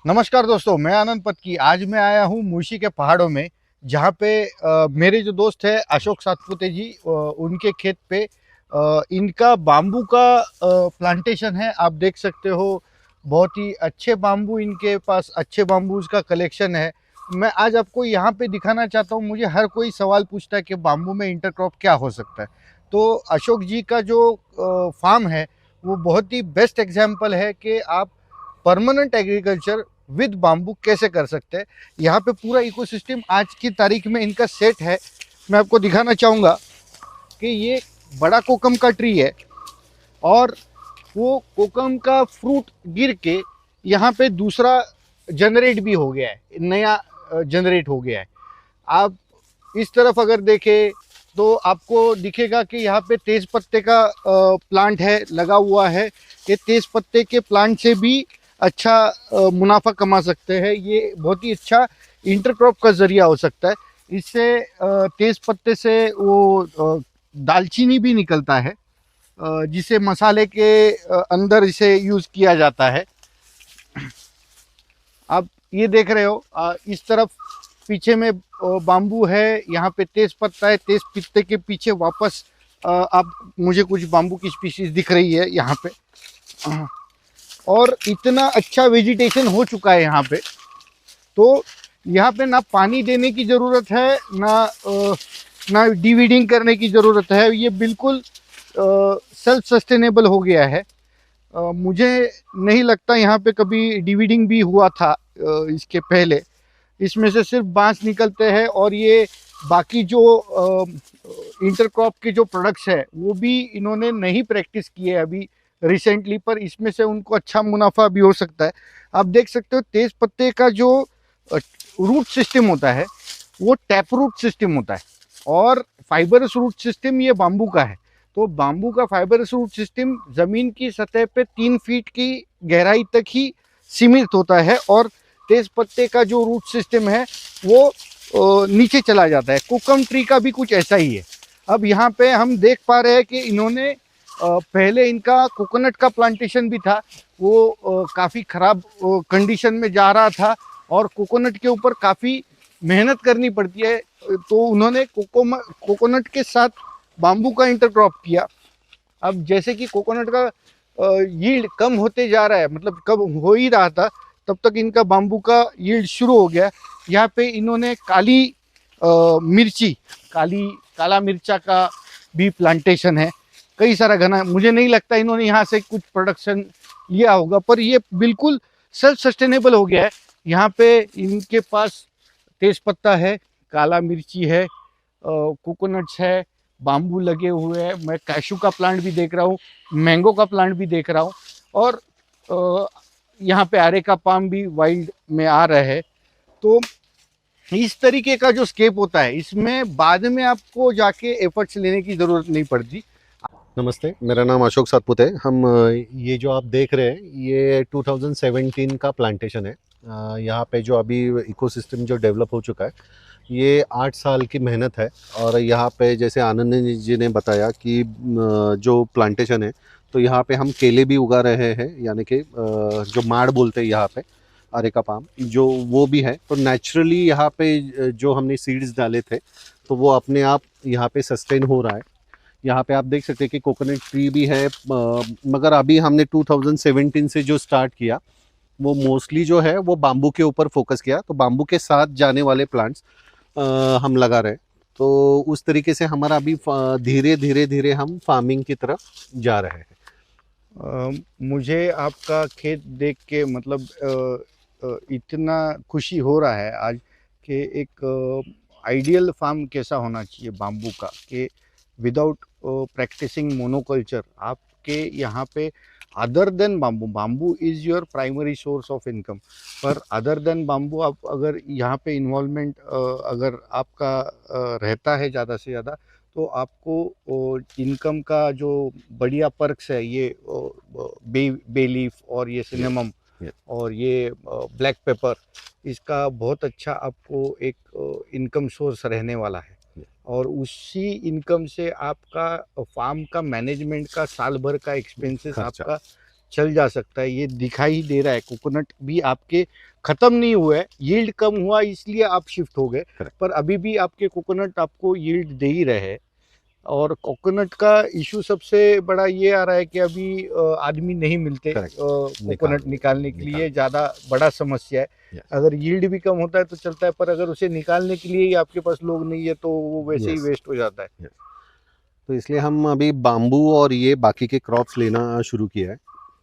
नमस्कार दोस्तों, मैं आनंद पत्की। आज मैं आया हूँ मुर्शी के पहाड़ों में, जहाँ पे मेरे जो दोस्त है अशोक सातपुते जी, उनके खेत पे इनका बाम्बू का प्लांटेशन है। आप देख सकते हो, बहुत ही अच्छे बाम्बू, इनके पास अच्छे बाम्बूज का कलेक्शन है। मैं आज आपको यहाँ पे दिखाना चाहता हूँ। मुझे हर कोई सवाल पूछता है कि बाम्बू में इंटरक्रॉप क्या हो सकता है। तो अशोक जी का जो फार्म है वो बहुत ही बेस्ट एग्जाम्पल है कि आप परमानेंट एग्रीकल्चर विद बाम्बू कैसे कर सकते हैं। यहाँ पे पूरा इकोसिस्टम आज की तारीख में इनका सेट है। मैं आपको दिखाना चाहूँगा कि ये बड़ा कोकम का ट्री है और वो कोकम का फ्रूट गिर के यहाँ पे दूसरा जनरेट भी हो गया है, नया जनरेट हो गया है। आप इस तरफ अगर देखें तो आपको दिखेगा कि यहाँ पे तेज पत्ते का प्लांट है, लगा हुआ है। ये तेज पत्ते के प्लांट से भी अच्छा मुनाफा कमा सकते हैं। ये बहुत ही अच्छा इंटरक्रॉप का जरिया हो सकता है। इससे तेज पत्ते से वो दालचीनी भी निकलता है, जिसे मसाले के अंदर इसे यूज किया जाता है। आप ये देख रहे हो, इस तरफ पीछे में बाम्बू है, यहाँ पे तेज पत्ता है। तेज पत्ते के पीछे वापस आप मुझे कुछ बाम्बू की स्पीशीज दिख रही है यहाँ पे। और इतना अच्छा वेजिटेशन हो चुका है यहाँ पे, तो यहाँ पे ना पानी देने की ज़रूरत है, ना डिवीडिंग करने की ज़रूरत है। ये बिल्कुल सेल्फ सस्टेनेबल हो गया है। मुझे नहीं लगता यहाँ पे कभी डिवीडिंग भी हुआ था। इसके पहले इसमें से सिर्फ बांस निकलते हैं, और ये बाकी जो इंटरक्रॉप के जो प्रोडक्ट्स है वो भी इन्होंने नहीं प्रैक्टिस किए अभी रिसेंटली, पर इसमें से उनको अच्छा मुनाफा भी हो सकता है। आप देख सकते हो, तेज पत्ते का जो रूट सिस्टम होता है वो टैप रूट सिस्टम होता है, और फाइबरस रूट सिस्टम ये बाम्बू का है। तो बाम्बू का फाइबरस रूट सिस्टम जमीन की सतह पे 3 फीट की गहराई तक ही सीमित होता है, और तेज पत्ते का जो रूट सिस्टम है वो नीचे चला जाता है। कोकम ट्री का भी कुछ ऐसा ही है। अब यहाँ पे हम देख पा रहे हैं कि इन्होंने पहले इनका कोकोनट का प्लांटेशन भी था, वो काफ़ी ख़राब कंडीशन में जा रहा था, और कोकोनट के ऊपर काफ़ी मेहनत करनी पड़ती है। तो उन्होंने कोकोनट के साथ बाम्बू का इंटरक्रॉप किया। अब जैसे कि कोकोनट का यील्ड कम होते जा रहा है, मतलब कब हो ही रहा था, तब तक इनका बाम्बू का यील्ड शुरू हो गया। यहाँ पे इन्होंने मिर्ची, काला मिर्चा का भी प्लांटेशन है। कई सारा घना, मुझे नहीं लगता इन्होंने यहाँ से कुछ प्रोडक्शन लिया होगा, पर ये बिल्कुल सेल्फ सस्टेनेबल हो गया है। यहाँ पे इनके पास तेज पत्ता है, काला मिर्ची है, कोकोनट्स है, बाम्बू लगे हुए हैं। मैं कैशू का प्लांट भी देख रहा हूँ, मैंगो का प्लांट भी देख रहा हूँ, और यहाँ पे अरेका पाम भी वाइल्ड में आ रहा है। तो इस तरीके का जो स्केप होता है, इसमें बाद में आपको जाके एफर्ट्स लेने की ज़रूरत नहीं पड़ती। नमस्ते, मेरा नाम अशोक सातपुते है। ये जो आप देख रहे हैं ये 2017 का प्लांटेशन है। यहाँ पे जो अभी इकोसिस्टम जो डेवलप हो चुका है ये 8 साल की मेहनत है। और यहाँ पे जैसे आनंद जी ने बताया कि जो प्लांटेशन है तो यहाँ पे हम केले भी उगा रहे हैं, यानी कि जो माड़ बोलते हैं यहाँ पे, अरेका पाम जो वो भी है। तो नेचुरली यहाँ पे जो हमने सीड्स डाले थे तो वो अपने आप यहाँ पे सस्टेन हो रहा है। यहाँ पे आप देख सकते हैं कि कोकोनट ट्री भी है, मगर अभी हमने 2017 से जो स्टार्ट किया वो मोस्टली जो है वो बाम्बू के ऊपर फोकस किया। तो बाम्बू के साथ जाने वाले प्लांट्स हम लगा रहे हैं। तो उस तरीके से हमारा अभी धीरे धीरे धीरे हम फार्मिंग की तरफ जा रहे हैं। मुझे आपका खेत देख के मतलब इतना खुशी हो रहा है आज कि एक आइडियल फार्म कैसा होना चाहिए बाम्बू का, कि विदाउट प्रैक्टिसिंग मोनोकल्चर आपके यहाँ पे other than bamboo, bamboo is your primary source of income, पर अदर देन बाम्बू आप अगर यहाँ पे इन्वॉल्वमेंट अगर आपका रहता है ज़्यादा से ज़्यादा, तो आपको इनकम का जो बढ़िया पर्क्स है, ये बे लीफ और ये सिनेमम और ये ब्लैक पेपर, इसका बहुत अच्छा आपको एक इनकम सोर्स रहने वाला है। और उसी इनकम से आपका फार्म का मैनेजमेंट का साल भर का एक्सपेंसेस आपका चल जा सकता है। ये दिखाई दे रहा है, कोकोनट भी आपके खत्म नहीं हुआ है, यील्ड कम हुआ इसलिए आप शिफ्ट हो गए, Correct. पर अभी भी आपके कोकोनट आपको यील्ड दे ही रहे हैं। और कोकोनट का इशू सबसे बड़ा ये आ रहा है कि अभी आदमी नहीं मिलते Correct. कोकोनट निकालने के लिए, निकालने। ज़्यादा बड़ा समस्या है। Yes. अगर यील्ड भी कम होता है तो चलता है, पर अगर उसे निकालने के लिए ही आपके पास लोग नहीं है तो वो वैसे ही Yes. वेस्ट हो जाता है। तो इसलिए हम अभी बाम्बू और ये बाकी के क्रॉप्स लेना शुरू किया है।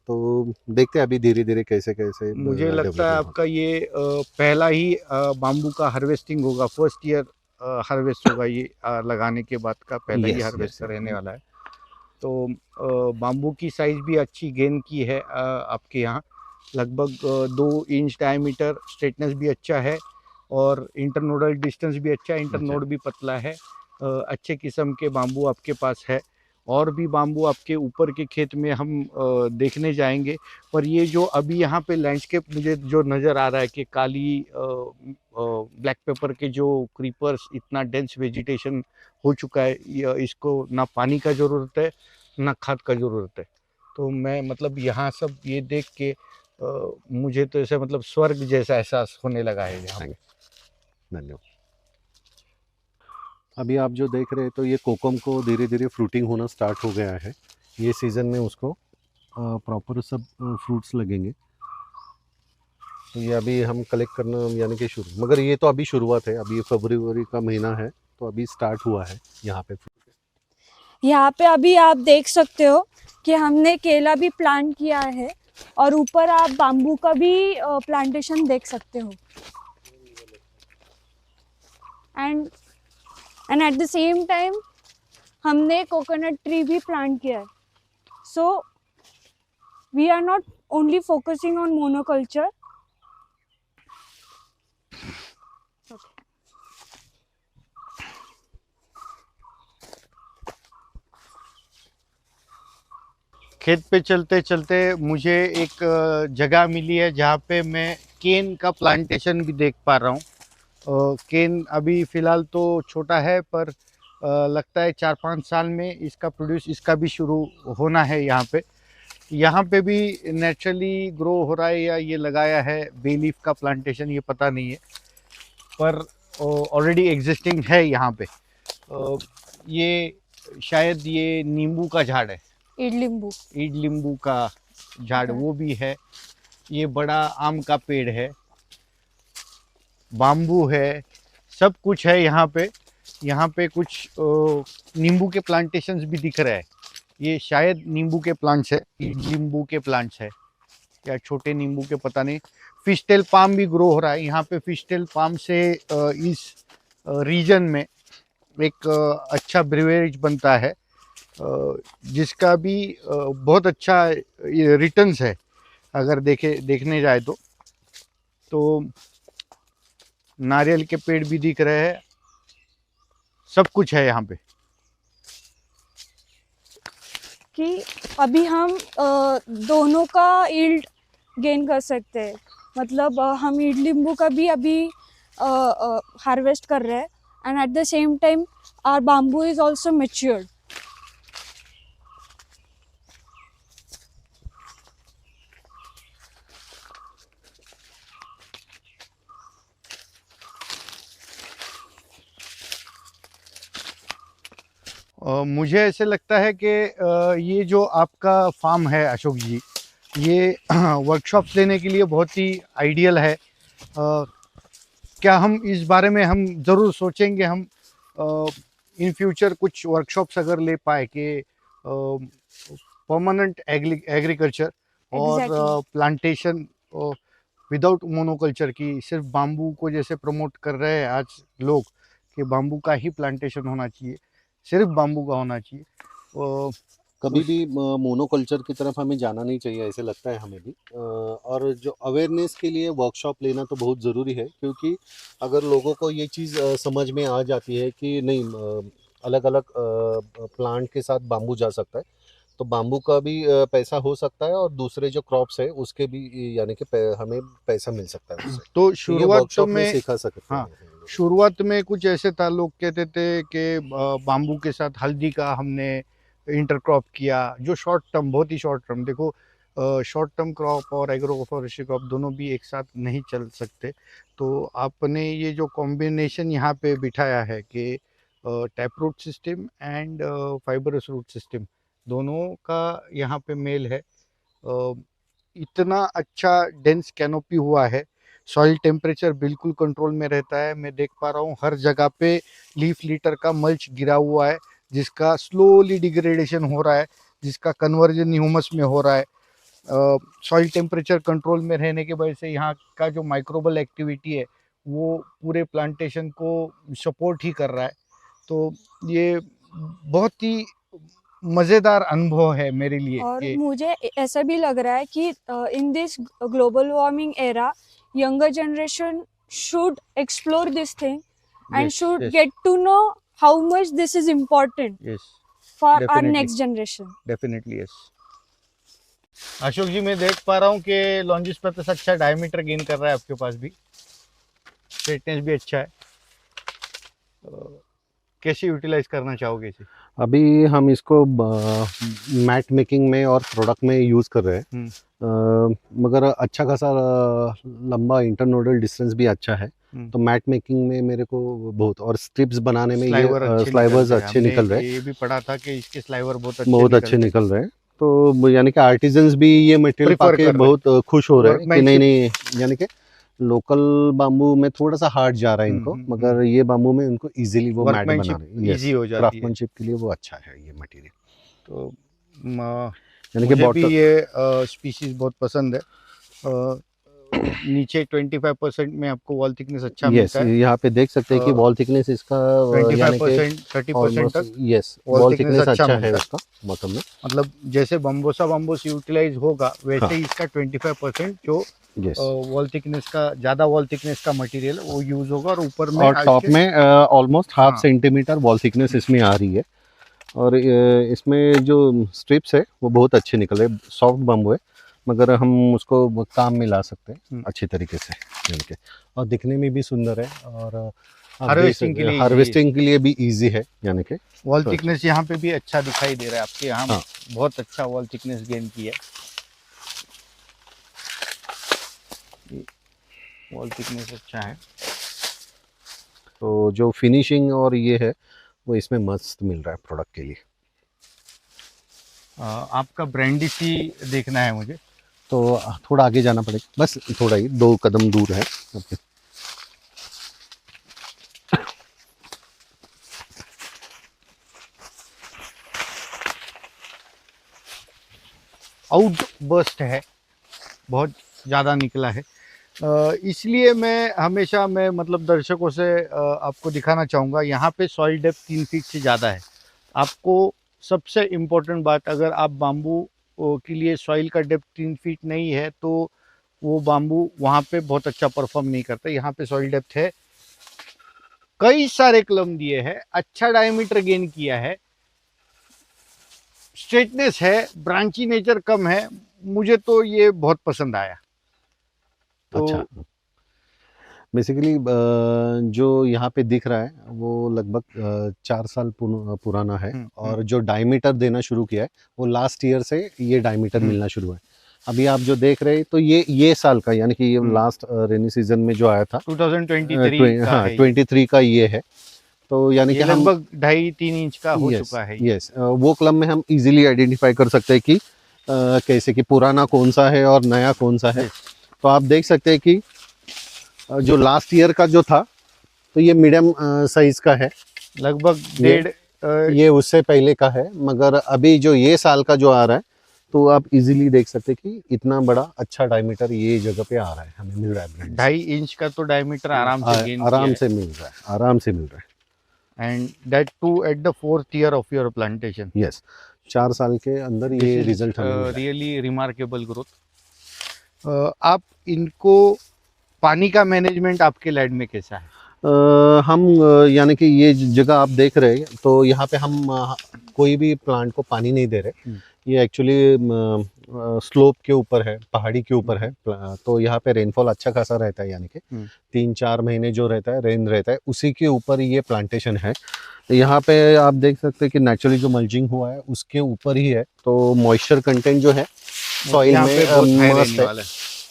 तो देखते हैं अभी धीरे धीरे कैसे कैसे मुझे लगता है आपका ये पहला ही बाम्बू का हार्वेस्टिंग होगा, फर्स्ट ईयर हार्वेस्ट होगा ये लगाने के बाद का पहला ही Yes, हार्वेस्ट yes, रहने वाला है। तो बाम्बू की साइज़ भी अच्छी गेन की है आपके यहाँ, लगभग 2 इंच डायमीटर, स्ट्रेटनेस भी अच्छा है और इंटरनोडल डिस्टेंस भी अच्छा है, इंटरनोड भी पतला है। अच्छे किस्म के बाम्बू आपके पास है। और भी बाम्बू आपके ऊपर के खेत में हम देखने जाएंगे, पर ये जो अभी यहाँ पे लैंडस्केप मुझे जो नज़र आ रहा है कि काली ब्लैक पेपर के जो क्रीपर्स, इतना डेंस वेजिटेशन हो चुका है, इसको ना पानी का ज़रूरत है ना खाद का ज़रूरत है। तो मैं मतलब यहाँ सब ये देख के मुझे तो ऐसा मतलब स्वर्ग जैसा एहसास होने लगा है यहाँ पे। धन्यवाद। अभी आप जो देख रहे हैं तो ये कोकम को धीरे धीरे फ्रूटिंग होना स्टार्ट हो गया है। ये सीज़न में उसको प्रॉपर सब फ्रूट्स लगेंगे। तो ये अभी हम कलेक्ट करना यानी कि शुरू, मगर ये तो अभी शुरुआत है, अभी फरवरी का महीना है तो अभी स्टार्ट हुआ है यहाँ पे। यहाँ पे अभी आप देख सकते हो कि हमने केला भी प्लांट किया है और ऊपर आप बाम्बू का भी प्लांटेशन देख सकते हो। And at the same time हमने कोकोनट ट्री भी प्लांट किया है। So we are not only focusing on monoculture. खेत पे चलते चलते मुझे एक जगह मिली है जहाँ पे मैं केन का प्लांटेशन भी देख पा रहा हूँ। केन अभी फ़िलहाल तो छोटा है, पर लगता है 4-5 साल में इसका प्रोड्यूस इसका भी शुरू होना है यहाँ पे। यहाँ पे भी नेचुरली ग्रो हो रहा है या ये लगाया है बे लीफ का प्लांटेशन, ये पता नहीं है, पर ऑलरेडी एग्जिस्टिंग है यहाँ पे। ये शायद ये नींबू का झाड़ है, ईड लींबू का झाड़ वो भी है। ये बड़ा आम का पेड़ है, बाम्बू है, सब कुछ है यहाँ पे। यहाँ पे कुछ नींबू के प्लांटेशंस भी दिख रहे हैं। ये शायद नींबू के प्लांट्स है, नींबू के प्लांट्स है या छोटे नींबू के, पता नहीं। फिशटेल पाम भी ग्रो हो रहा है यहाँ पे। फिशटेल पाम से इस रीजन में एक अच्छा ब्रिवेज बनता है, जिसका भी बहुत अच्छा रिटर्न्स है अगर देखने जाए तो नारियल के पेड़ भी दिख रहे हैं, सब कुछ है यहाँ पे। कि अभी हम दोनों का यील्ड गेन कर सकते हैं। मतलब हम ईड लींबू का भी अभी हार्वेस्ट कर रहे हैं and at the same time our bamboo is also matured. मुझे ऐसे लगता है कि ये जो आपका फार्म है अशोक जी, ये वर्कशॉप्स लेने के लिए बहुत ही आइडियल है। क्या हम इस बारे में हम ज़रूर सोचेंगे, हम इन फ्यूचर कुछ वर्कशॉप्स अगर ले पाए कि परमानेंट एग्रीकल्चर और प्लांटेशन विदाउट मोनोकल्चर की, सिर्फ बाम्बू को जैसे प्रमोट कर रहे हैं आज लोग कि बाम्बू का ही प्लांटेशन होना चाहिए, सिर्फ बाम्बू का होना चाहिए। कभी भी मोनोकल्चर की तरफ हमें जाना नहीं चाहिए, ऐसे लगता है हमें भी। और जो अवेयरनेस के लिए वर्कशॉप लेना तो बहुत ज़रूरी है, क्योंकि अगर लोगों को ये चीज़ समझ में आ जाती है कि नहीं अलग अलग प्लांट के साथ बाम्बू जा सकता है, तो बाम्बू का भी पैसा हो सकता है और दूसरे जो क्रॉप्स है उसके भी यानी कि हमें पैसा मिल सकता है उससे। तो शुरुआत में सिखा सकते हैं। हाँ, शुरुआत में कुछ ऐसे था, लोग कहते थे कि बाम्बू के साथ हल्दी का हमने इंटरक्रॉप किया, जो शॉर्ट टर्म, बहुत ही शॉर्ट टर्म। देखो शॉर्ट टर्म क्रॉप और एग्रो फॉरेस्ट्री क्रॉप दोनों भी एक साथ नहीं चल सकते। तो आपने ये जो कॉम्बिनेशन यहाँ पे बिठाया है कि tap root system and fibrous root system दोनों का यहाँ पे मेल है। इतना अच्छा डेंस कैनोपी हुआ है, सॉइल टेम्परेचर बिल्कुल कंट्रोल में रहता है। मैं देख पा रहा हूँ हर जगह पे लीफ लिटर का मल्च गिरा हुआ है जिसका स्लोली डिग्रेडेशन हो रहा है, जिसका कन्वर्जन ह्यूमस में हो रहा है। सॉइल टेम्परेचर कंट्रोल में रहने की वजह से यहाँ का जो माइक्रोबल एक्टिविटी है वो पूरे प्लांटेशन को सपोर्ट ही कर रहा है। तो ये बहुत ही मज़ेदार अनुभव है मेरे लिए। और कि मुझे ऐसा भी लग रहा है कि in this global warming era younger generation should explore this thing and Yes, should yes. get to know how much this is important यस, for our Definitely. next generation. Definitely yes. Ashok ji, मैं देख पा रहा हूँ कि लॉन्जिस्पर्टस अच्छा डायमीटर गेन कर रहा है आपके पास भी, स्ट्रेटनेस भी अच्छा है। कैसे यूटिलाइज करना चाहोगे इसे? अभी हम इसको मैट मेकिंग में और प्रोडक्ट में यूज़ कर रहे हैं। मगर अच्छा खासा लंबा इंटरनोडल डिस्टेंस भी अच्छा है। तो मैट मेकिंग में मेरे को बहुत, और स्ट्रिप्स बनाने में ये स्लाइवर्स अच्छे निकल रहे हैं। ये भी पढ़ा था कि इसके स्लाइवर बहुत अच्छे निकल रहे हैं। तो यानी कि आर्टिजन्स भी ये मटेरियल Prefer पाके कर रहे बहुत खुश हो रहे और हैं मैं कि नहीं, यानी कि लोकल बाम्बू में थोड़ा सा हार्ड जा रहा है इनको, मगर ये बाम्बू में उनको इजीली वो मैट बना रहे हैं। इजी हो जाती है। क्राफ्टमैनशिप के लिए वो अच्छा है ये मटेरियल। तो यानी कि मुझे भी ये स्पीशीज बहुत पसंद है। नीचे 25% में आपको वॉल थिकनेस अच्छा मिलता है। यहाँ पे देख सकते हैं कि वॉल थिकनेस इसका 25% 30% तक वॉल थिकनेस अच्छा है उसका बॉटम में। मतलब जैसे बम्बोसा बम्बोस यूटिलाइज होगा वैसे ही इसका 25% जो वॉल थिकनेस का, ज्यादा वॉल थिकनेस का मटेरियल वो यूज होगा और ऊपर में और टॉप में almost half centimetre wall thickness इसमें आ रही है। और इसमें जो स्ट्रिप्स है वो बहुत अच्छे निकल रहे, सॉफ्ट बम्बू है मगर हम उसको काम में ला सकते हैं अच्छी तरीके से मिलके, और दिखने में भी सुंदर है और हार्वेस्टिंग के लिए भी इजी है। यानी कि वॉल थिकनेस यहाँ पे भी अच्छा दिखाई दे रहा है आपके यहाँ। बहुत अच्छा वॉल थिकनेस गेन किया है, वॉल थिकनेस अच्छा है। तो जो फिनिशिंग और ये है वो इसमें मस्त मिल रहा है प्रोडक्ट के लिए। आपका ब्रांडिसी देखना है मुझे, तो थोड़ा आगे जाना पड़ेगा, बस थोड़ा ही 2 कदम दूर है। आउट बर्स्ट है, बहुत ज़्यादा निकला है। इसलिए मैं मतलब दर्शकों से आपको दिखाना चाहूँगा, यहाँ पे सॉइल डेप्थ 3 फीट से ज़्यादा है। आपको सबसे इम्पोर्टेंट बात, अगर आप बाम्बू के लिए सॉइल का डेप्थ 3 फीट नहीं है तो वो बाम्बू वहाँ पे बहुत अच्छा परफॉर्म नहीं करता। यहाँ पे सॉइल डेप्थ है, कई सारे कलम दिए हैं, अच्छा डायमीटर गेन किया है, स्ट्रेटनेस है, ब्रांची नेचर कम है। मुझे तो ये बहुत पसंद आया। तो अच्छा, बेसिकली जो यहाँ पे दिख रहा है वो लगभग 4 साल पुराना है, और जो डायमीटर देना शुरू किया है वो लास्ट ईयर से ये डायमीटर मिलना शुरू है। अभी आप जो देख रहे हैं तो ये साल का, यानी कि ये लास्ट रेनी सीजन में जो आया था 2023 का है, 23 का ये है। तो यानी कि हम लगभग 2.5-3 इंच का हो चुका है। यस, वो कलम में हम इजीली आइडेंटिफाई कर सकते हैं कि कैसे कि पुराना कौन सा है और नया कौन सा है। तो आप देख सकते हैं कि जो लास्ट ईयर का जो था तो ये मीडियम साइज का है, लगभग 1.5 ये उससे पहले का है। मगर अभी जो ये साल का जो आ रहा है तो आप इजीली देख सकते हैं कि इतना बड़ा अच्छा डायमीटर ये जगह पे आ रहा है, हमें मिल रहा है। 2.5 इंच का तो डायमीटर आराम से मिल रहा है, and that too at the 4th year of your plantation. Yes, 4 साल के अंदर ये रिजल्ट हमें रियली रिमार्केबल ग्रोथ। आप इनको पानी का मैनेजमेंट आपके लैंड में कैसा है? हम यानी कि ये जगह आप देख रहे हैं तो यहाँ पे हम कोई भी प्लांट को पानी नहीं दे रहे। ये एक्चुअली स्लोप के ऊपर है, पहाड़ी के ऊपर है, तो यहाँ पे रेनफॉल अच्छा खासा रहता है, यानी कि 3-4 महीने जो रहता है रेन रहता है उसी के ऊपर ये प्लांटेशन है। यहाँ पे आप देख सकते हैं कि नेचुरली जो मल्चिंग हुआ है उसके ऊपर ही है, तो मॉइस्चर कंटेंट जो है सॉइल यहाँ पे बहुत में हाई मस्त रहने है। वाला है।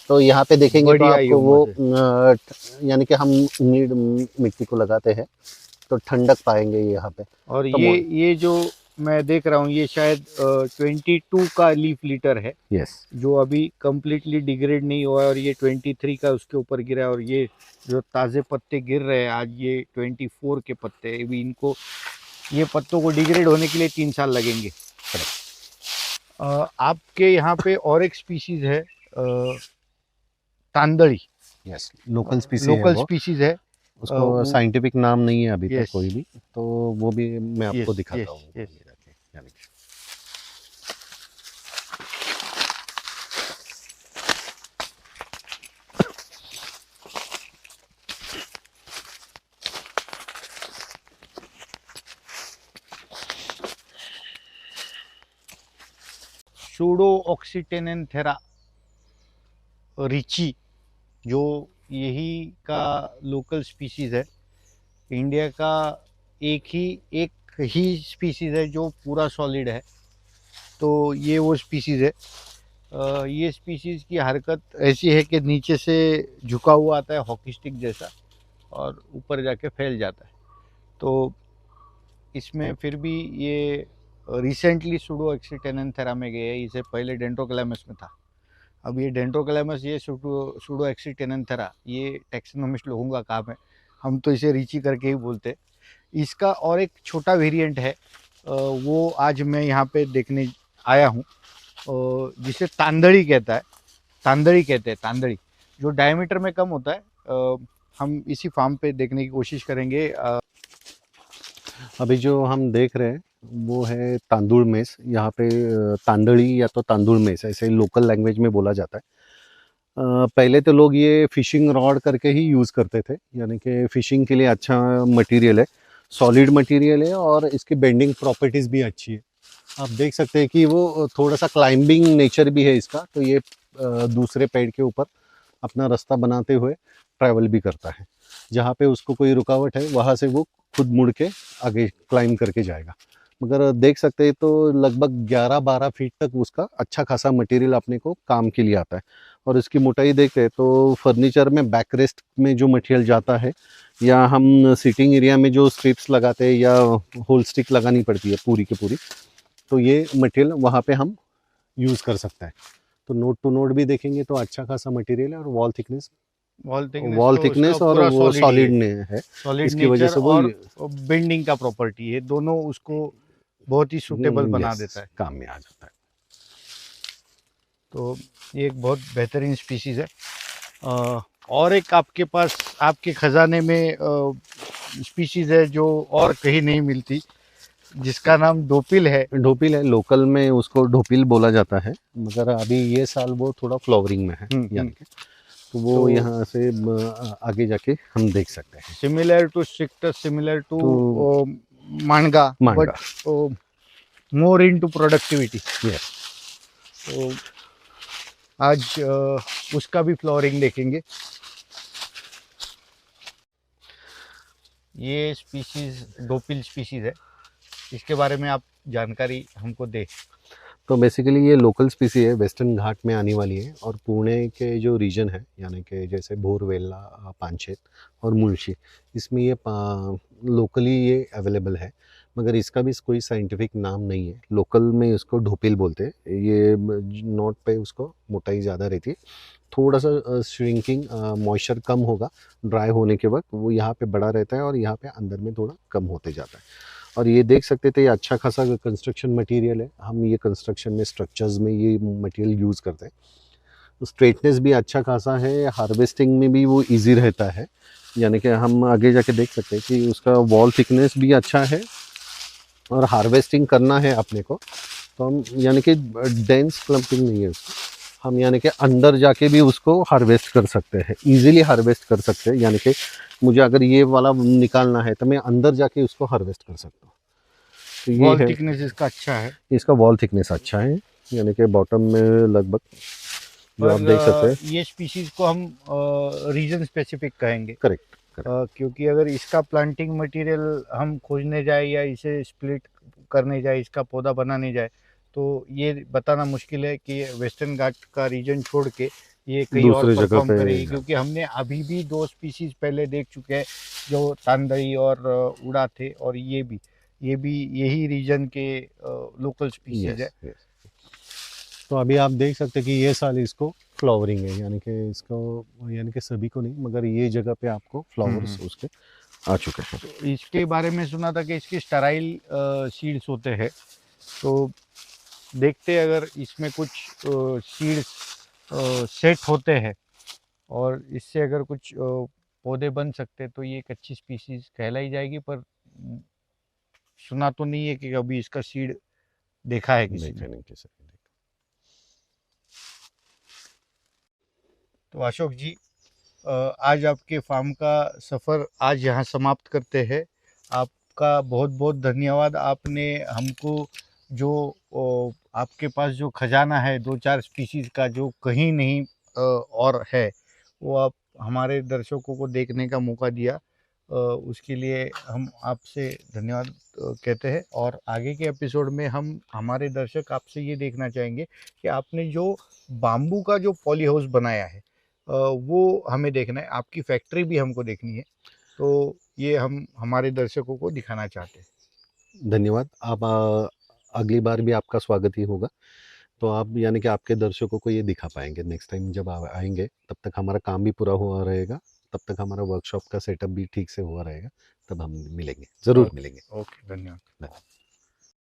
तो यहाँ पे देखेंगे तो बढ़िया ये आपको वो उम्मस यानी कि हम नीड मिट्टी को लगाते हैं तो ठंडक पाएंगे यहाँ पे। और तो ये जो मैं देख रहा हूँ ये शायद 22 का लीफ लिटर है, यस जो अभी कंप्लीटली डिग्रेड नहीं हुआ है, और ये 23 का उसके ऊपर गिरा है। और ये जो ताज़े पत्ते गिर रहे हैं आज, ये 24 के पत्ते हैं। अभी इनको, ये पत्तों को डिग्रेड होने के लिए 3 साल लगेंगे। आपके यहाँ पे और एक स्पीशीज है तांदड़ी, यस लोकल स्पीसी है लोकल वो, स्पीशीज है। उसको साइंटिफिक नाम नहीं है अभी तक Yes. कोई भी, तो वो भी मैं आपको Yes, दिखाता yes, हूँ yes. ये रखे, यानी कि सूडोऑक्सीटेनेंथेरा रिची, जो यही का लोकल स्पीशीज है। इंडिया का एक ही स्पीशीज है जो पूरा सॉलिड है, तो ये वो स्पीशीज है। ये स्पीशीज की हरकत ऐसी है कि नीचे से झुका हुआ आता है हॉकी स्टिक जैसा, और ऊपर जाके फैल जाता है। तो इसमें फिर भी ये रिसेंटली सूडोऑक्सीटेनेंथेरा में गए हैं। इसे पहले डेंड्रोक्लैमस में था। अब ये डेंड्रोक्लैमस, ये सूडोऑक्सीटेनेंथेरा, ये टैक्सोनॉमिस्ट लोगों का काम है, हम तो इसे रीची करके ही बोलते हैं। इसका और एक छोटा वेरिएंट है, वो आज मैं यहाँ पे देखने आया हूँ, जिसे तांदड़ी कहते हैं। तांदड़ी जो डायमीटर में कम होता है। हम इसी फार्म पे देखने की कोशिश करेंगे। अभी जो हम देख रहे हैं वो है तांदुल मेस। यहाँ पे तांदड़ी या तो तांदुल मेस ऐसे लोकल लैंग्वेज में बोला जाता है। पहले तो लोग ये फिशिंग रॉड करके ही यूज़ करते थे, यानी कि फिशिंग के लिए अच्छा मटेरियल है, सॉलिड मटेरियल है और इसकी बेंडिंग प्रॉपर्टीज़ भी अच्छी है। आप देख सकते हैं कि वो थोड़ा सा क्लाइंबिंग नेचर भी है इसका, तो ये दूसरे पेड़ के ऊपर अपना रास्ता बनाते हुए ट्रैवल भी करता है। जहाँ पे उसको कोई रुकावट है वहाँ से वो खुद मुड़ के आगे क्लाइंब करके जाएगा। मगर देख सकते हैं तो लगभग 11-12 फीट तक उसका अच्छा खासा मटेरियल अपने को काम के लिए आता है। और इसकी मोटाई देखते हैं तो फर्नीचर में बैक रेस्ट में जो मटेरियल जाता है, या हम सीटिंग एरिया में जो स्ट्रिप्स लगाते हैं या होल स्टिक लगानी पड़ती है पूरी की पूरी, तो ये मटेरियल वहाँ पे हम यूज़ कर सकते हैं। तो नोड टू नोड भी देखेंगे तो अच्छा खासा मटेरियल है, और वॉल थिकनेस और वो सॉलिड ने है, सॉलिड इसकी वजह से वो और बेंडिंग का प्रॉपर्टी है, दोनों उसको बहुत ही सूटेबल बना yes, देता है, काम में आ जाता है। तो ये एक बहुत बेहतरीन स्पीशीज है। और एक आपके पास, आपके खजाने में स्पीशीज है जो और कहीं नहीं मिलती, जिसका नाम डोपिल है। ढोपिल है, लोकल में उसको ढोपिल बोला जाता है, मगर अभी ये साल वो थोड़ा फ्लावरिंग में है, यानी कि तो वो तो यहाँ से आगे जाके हम देख सकते हैं। सिमिलर टू स्ट्रिक्टस, सिमिलर टू मांगा, but more into productivity. Yes, तो आज उसका भी फ्लोरिंग देखेंगे। ये स्पीशीज डोपिल स्पीशीज है, इसके बारे में आप जानकारी हमको दे। तो बेसिकली ये लोकल स्पीसी है, वेस्टर्न घाट में आने वाली है, और पुणे के जो रीजन है यानी कि जैसे बोरवेला, पांचेत और मुंशी, इसमें ये लोकली ये अवेलेबल है। मगर इसका भी कोई साइंटिफिक नाम नहीं है, लोकल में इसको ढोपिल बोलते हैं। ये नोट पे उसको मोटाई ज़्यादा रहती है, थोड़ा सा श्रिंकिंग, मॉइस्चर कम होगा ड्राई होने के वक्त, वो यहाँ पे बड़ा रहता है और यहाँ पे अंदर में थोड़ा कम होते जाता है। और ये देख सकते थे ये अच्छा खासा कंस्ट्रक्शन मटेरियल है, हम ये कंस्ट्रक्शन में स्ट्रक्चर्स में ये मटेरियल यूज़ करते हैं। स्ट्रेटनेस भी अच्छा खासा है, हार्वेस्टिंग में भी वो इजी रहता है, यानी कि हम आगे जाके देख सकते हैं कि उसका वॉल थिकनेस भी अच्छा है, और हार्वेस्टिंग करना है अपने को तो हम यानी कि डेंस क्लम्पिंग नहीं है उसको, हम यानी कि अंदर जाके भी उसको हार्वेस्ट कर सकते हैं, इजीली हार्वेस्ट कर सकते हैं। यानी कि मुझे अगर ये वाला निकालना है तो मैं अंदर जाके उसको हार्वेस्ट कर सकता हूँ। तो ये वॉल है, थिकनेस इसका अच्छा है, इसका वॉल थिकनेस अच्छा है, यानी कि बॉटम में लगभग जो आप देख सकते हैं। ये स्पीशीज को हम रीजन स्पेसिफिक कहेंगे। करेक्ट, क्योंकि अगर इसका प्लांटिंग मटेरियल हम खोजने जाए या इसे स्प्लिट करने जाए, इसका पौधा बनाने जाए, तो ये बताना मुश्किल है कि वेस्टर्न घाट का रीजन छोड़ के ये कहीं और दूसरी जगह परफॉर्म पे करेगी, क्योंकि हमने अभी भी 2 स्पीशीज पहले देख चुके हैं जो तांदई और उड़ा थे, और ये भी यही रीजन के लोकल स्पीशीज है। यस। तो अभी आप देख सकते हैं कि ये साल इसको फ्लावरिंग है, यानी कि इसको, यानी कि सभी को नहीं मगर ये जगह पे आपको फ्लावर्स उसके आ चुके हैं। तो इसके बारे में सुना था कि इसके स्टराइल सीड्स होते हैं, तो देखते हैं अगर इसमें कुछ सीड्स सेट होते हैं और इससे अगर कुछ पौधे बन सकते तो ये एक अच्छी स्पीशीज कहलाई जाएगी। पर सुना तो नहीं है कि अभी इसका सीड देखा है किसी ने। नहीं किसी ने। तो अशोक जी, आज आपके फार्म का सफ़र आज यहाँ समाप्त करते हैं। आपका बहुत बहुत धन्यवाद। आपने हमको जो आपके पास जो खजाना है 2-4 स्पीशीज़ का जो कहीं नहीं और है, वो आप हमारे दर्शकों को देखने का मौका दिया। उसके लिए हम आपसे धन्यवाद कहते हैं। और आगे के एपिसोड में हम हमारे दर्शक आपसे ये देखना चाहेंगे कि आपने जो बाम्बू का जो पॉली हाउस बनाया है वो हमें देखना है। आपकी फैक्ट्री भी हमको देखनी है, तो ये हम हमारे दर्शकों को दिखाना चाहते हैं। धन्यवाद। आप अगली बार भी आपका स्वागत ही होगा। तो आप यानी कि आपके दर्शकों को ये दिखा पाएंगे नेक्स्ट टाइम जब आप आएंगे। तब तक हमारा काम भी पूरा हुआ रहेगा, तब तक हमारा वर्कशॉप का सेटअप भी ठीक से हुआ रहेगा, तब हम मिलेंगे, ज़रूर मिलेंगे। ओके, धन्यवाद।